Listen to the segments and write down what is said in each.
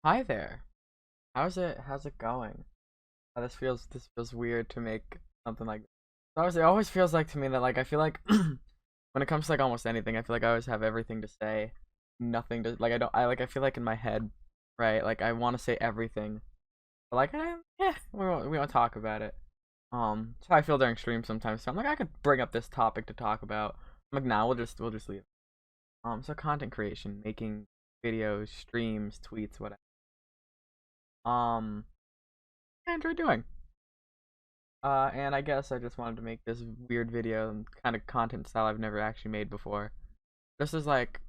Hi there. How's it going? This feels weird to make something like this. It always feels like to me that like I feel like when it comes to like almost anything, I feel like I always have everything to say, nothing to like I feel like in my head, right? Like I want to say everything. But like yeah, we won't talk about it. So I feel during stream sometimes. So I'm like I could bring up this topic to talk about. I'm like nah, we'll just leave. So content creation, making videos, streams, tweets, whatever. Um I enjoy doing. And I guess I just wanted to make this weird video and kind of content style I've never actually made before. This is like,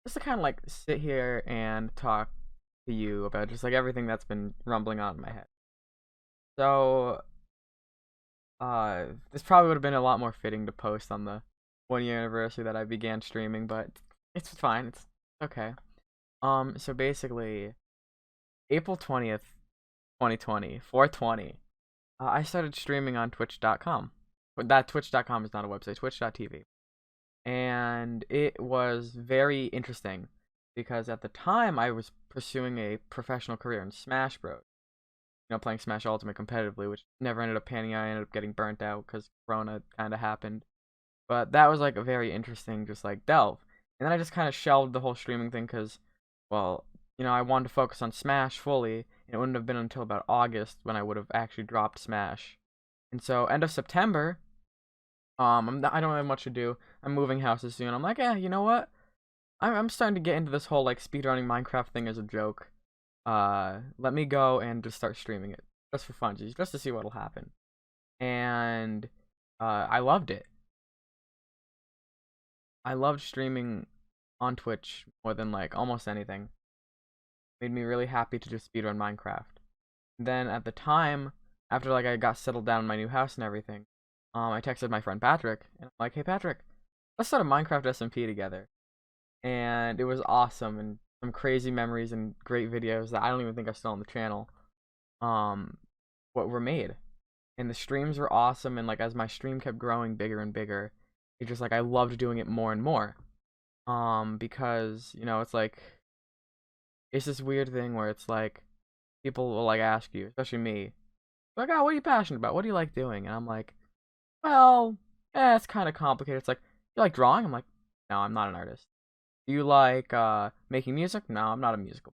just to kind of like sit here and talk to you about just like everything that's been rumbling on in my head. So, this probably would have been a lot more fitting to post on the 1 year anniversary that I began streaming, but it's fine. It's okay. So basically, April 20th, 2020, 420. I started streaming on Twitch.com. But that Twitch.com is not a website, Twitch.tv. And it was very interesting because at the time I was pursuing a professional career in Smash Bros. Playing Smash Ultimate competitively, which never ended up panning out. I ended up getting burnt out because Corona kind of happened. But that was like a very interesting, just like delve. And then I just kind of shelved the whole streaming thing because, well, I wanted to focus on Smash fully, and it wouldn't have been until about August when I would have actually dropped Smash. And so end of September, I don't have much to do. I'm moving houses soon. I'm like, you know what? I'm starting to get into this whole like speedrunning Minecraft thing as a joke. Let me go and just start streaming it just for funsies, just to see what'll happen. And I loved it. I loved streaming on Twitch more than like almost anything. Made me really happy to just speedrun Minecraft. Then at the time, after like I got settled down in my new house and everything, I texted my friend Patrick and I'm like, "Hey Patrick, let's start a Minecraft SMP together." And it was awesome and some crazy memories and great videos that I don't even think are still on the channel. Um, what were made, and the streams were awesome. And like as my stream kept growing bigger and bigger, it just like I loved doing it more and more. Because it's like it's this weird thing where it's like people will like ask you, especially me, like, "Oh, what are you passionate about? What do you like doing?" And I'm like, "Well, it's kind of complicated." It's like, "You like drawing?" I'm like, "No, I'm not an artist." "Do you like making music?" "No, I'm not a musical."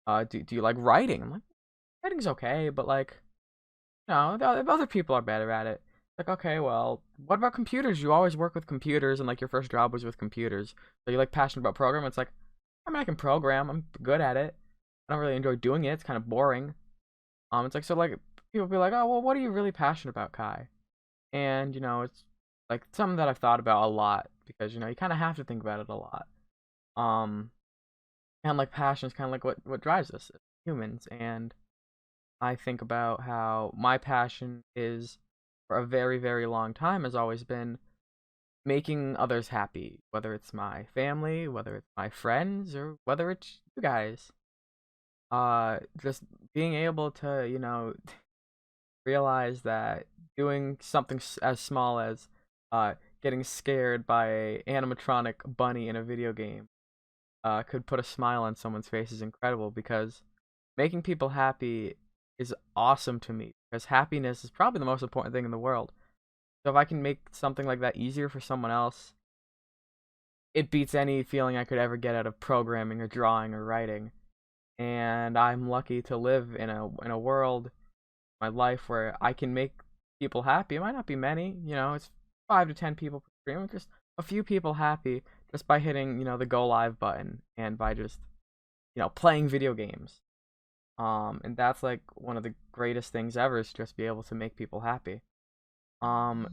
Do you like writing?" I'm like, "Writing's okay, but like, if other people are better at it." Like, okay, well, what about computers? You always work with computers, and like your first job was with computers. So you like passionate about programming? It's like, I mean, I can program. I'm good at it. I don't really enjoy doing it. It's kind of boring. It's like so like people be like, "Oh, well, what are you really passionate about, Kai?" And it's like something that I've thought about a lot because you kind of have to think about it a lot. Um, and like passion is kind of like what drives us as humans. And I think about how my passion is for a very very long time has always been making others happy, whether it's my family, whether it's my friends, or whether it's you guys. Just being able to realize that doing something as small as uh getting scared by a animatronic bunny in a video game could put a smile on someone's face is incredible because making people happy is awesome to me because happiness is probably the most important thing in the world. So if I can make something like that easier for someone else, it beats any feeling I could ever get out of programming or drawing or writing. And I'm lucky to live in a world, my life where I can make people happy. It might not be many, it's 5 to 10 people per stream, just a few people happy just by hitting, the go live button and by just, playing video games. And that's like one of the greatest things ever is just be able to make people happy. Um,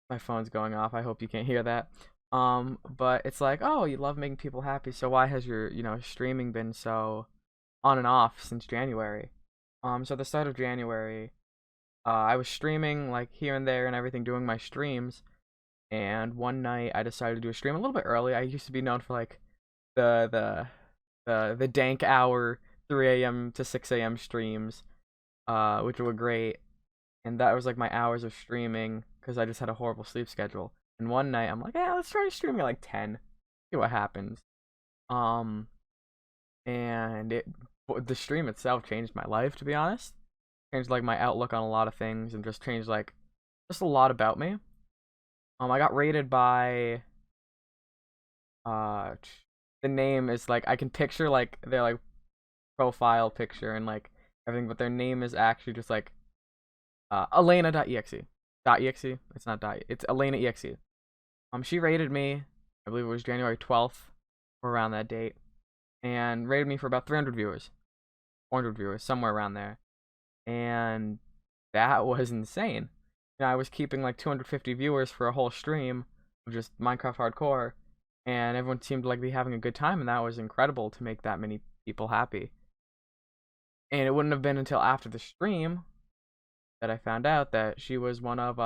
my phone's going off. I hope you can't hear that. But it's like, oh, you love making people happy, so why has your, streaming been so on and off since January? So at the start of January, I was streaming like here and there and everything, doing my streams. And one night I decided to do a stream a little bit early. I used to be known for like the the the dank hour 3 a.m. to 6 a.m. streams, which were great. And that was like my hours of streaming because I just had a horrible sleep schedule. And one night I'm like, yeah, let's try streaming at like 10, see what happens. Um, and it the stream itself changed my life, to be honest. Changed like my outlook on a lot of things, and just changed like just a lot about me. I got rated by uh the name is like I can picture like their like profile picture and like everything, but their name is actually just like Elena.exe. .exe. It's not dot. It's Elena.exe. She rated me. I believe it was January 12th, or around that date, and rated me for about 300 viewers, 400 viewers, somewhere around there, and that was insane. I was keeping like 250 viewers for a whole stream of just Minecraft Hardcore, and everyone seemed to like be having a good time, and that was incredible to make that many people happy. And it wouldn't have been until after the stream that I found out that she was one of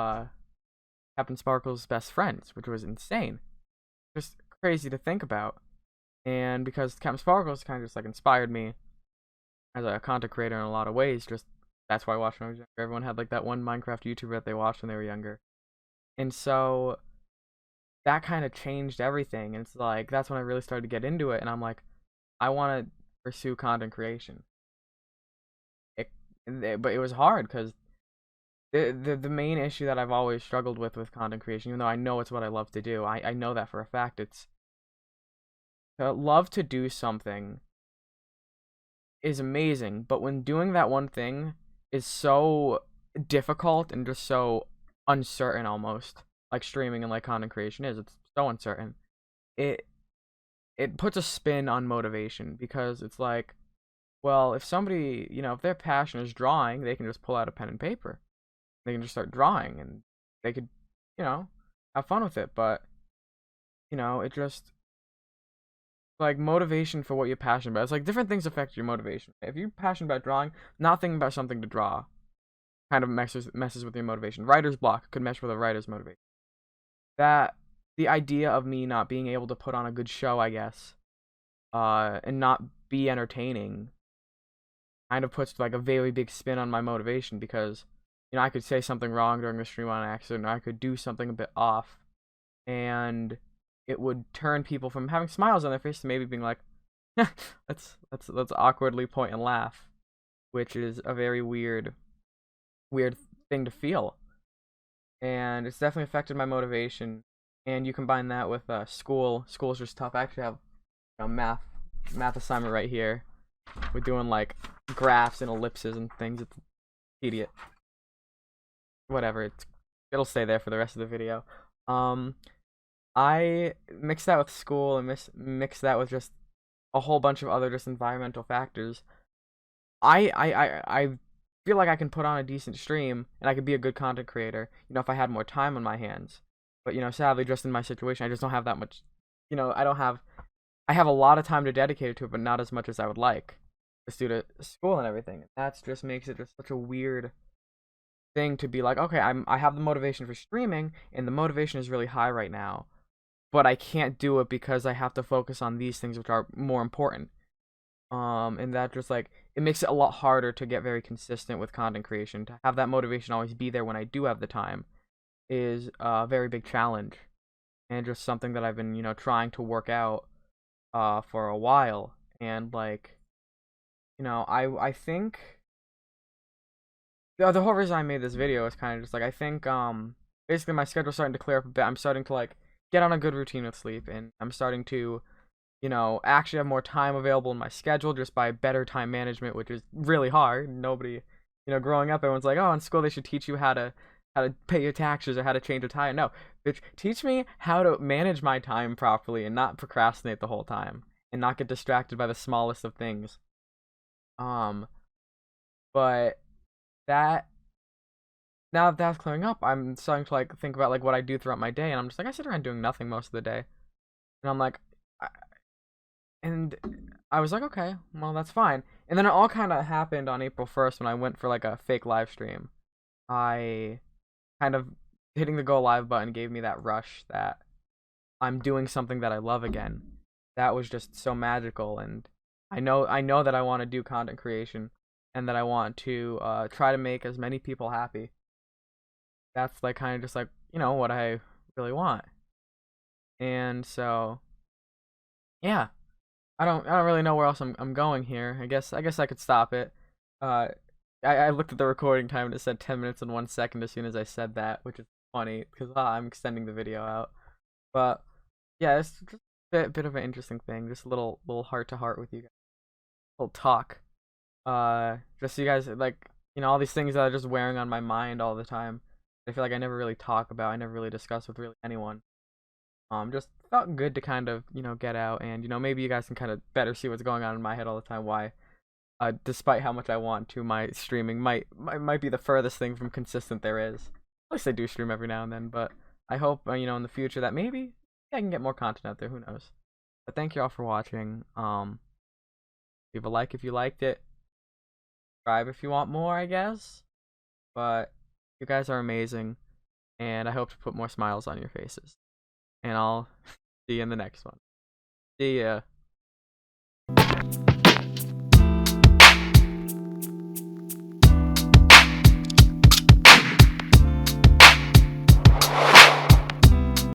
Captain Sparkle's best friends, which was insane. Just crazy to think about. And because Captain Sparkle's kind of just like inspired me as a content creator in a lot of ways, just that's why I watched when I was younger. Everyone had like that one Minecraft YouTuber that they watched when they were younger. And so that kind of changed everything. And it's like that's when I really started to get into it, and I'm like, I want to pursue content creation. But it was hard because the main issue that I've always struggled with content creation, even though I know it's what I love to do, I know that for a fact, it's to love to do something is amazing, but when doing that one thing is so difficult and just so uncertain almost, like streaming and like content creation is, it's so uncertain. It puts a spin on motivation because it's like, well, if somebody, if their passion is drawing, they can just pull out a pen and paper. They can just start drawing and they could, have fun with it. But, it just, like, motivation for what you're passionate about. It's like different things affect your motivation. If you're passionate about drawing, not thinking about something to draw kind of messes with your motivation. Writer's block could mesh with a writer's motivation. The idea of me not being able to put on a good show, I guess, and not be entertaining kind of puts like a very big spin on my motivation because I could say something wrong during the stream on accident, or I could do something a bit off, and it would turn people from having smiles on their face to maybe being like, let's awkwardly point and laugh, which is a very weird thing to feel, and it's definitely affected my motivation. And you combine that with school. School's just tough. I actually have a math assignment right here. We're doing like graphs and ellipses and things. It's tedious. Whatever, it'll stay there for the rest of the video. I mix that with school and mix that with just a whole bunch of other just environmental factors. I feel like I can put on a decent stream and I could be a good content creator, if I had more time on my hands. But sadly, just in my situation, I just don't have that much. I have a lot of time to dedicate to it, but not as much as I would like, just due to school and everything. That just makes it just such a weird thing to be like, okay, I have the motivation for streaming, and the motivation is really high right now, but I can't do it because I have to focus on these things which are more important. And that just like it makes it a lot harder to get very consistent with content creation. To have that motivation always be there when I do have the time is a very big challenge, and just something that I've been trying to work out for a while. And like I think the whole reason I made this video is kind of just like I think basically my schedule's starting to clear up a bit. I'm starting to like get on a good routine with sleep, and I'm starting to actually have more time available in my schedule just by better time management, which is really hard. Nobody, growing up, everyone's like, oh, in school they should teach you how to pay your taxes or how to change a tire. No, bitch, teach me how to manage my time properly and not procrastinate the whole time and not get distracted by the smallest of things. But that now that that's clearing up, I'm starting to like think about like what I do throughout my day, and I'm just like I sit around doing nothing most of the day, and I'm like, and I was like, okay, well that's fine. And then it all kind of happened on April 1st when I went for like a fake live stream. I kind of hitting the go live button gave me that rush that I'm doing something that I love again. That was just so magical, and I know that I want to do content creation and that I want to try to make as many people happy. That's like kind of just like what I really want. And so yeah, I don't really know where else I'm going here. I guess I could stop it. Uh, I looked at the recording time and it said 10 minutes and 1 second as soon as I said that, which is funny because I'm extending the video out. But yeah, it's just a bit of an interesting thing. Just a little heart to heart with you guys. Little talk. Just so you guys like, all these things that are just wearing on my mind all the time. I feel like I never really talk about. I never really discuss with really anyone. Just felt good to kind of get out, and maybe you guys can kind of better see what's going on in my head all the time. Why, despite how much I want to, my streaming might be the furthest thing from consistent there is. At least I do stream every now and then, but I hope in the future that maybe I can get more content out there. Who knows? But thank you all for watching. Leave a like if you liked it. Subscribe if you want more, I guess. But you guys are amazing, and I hope to put more smiles on your faces. And I'll see you in the next one. See ya.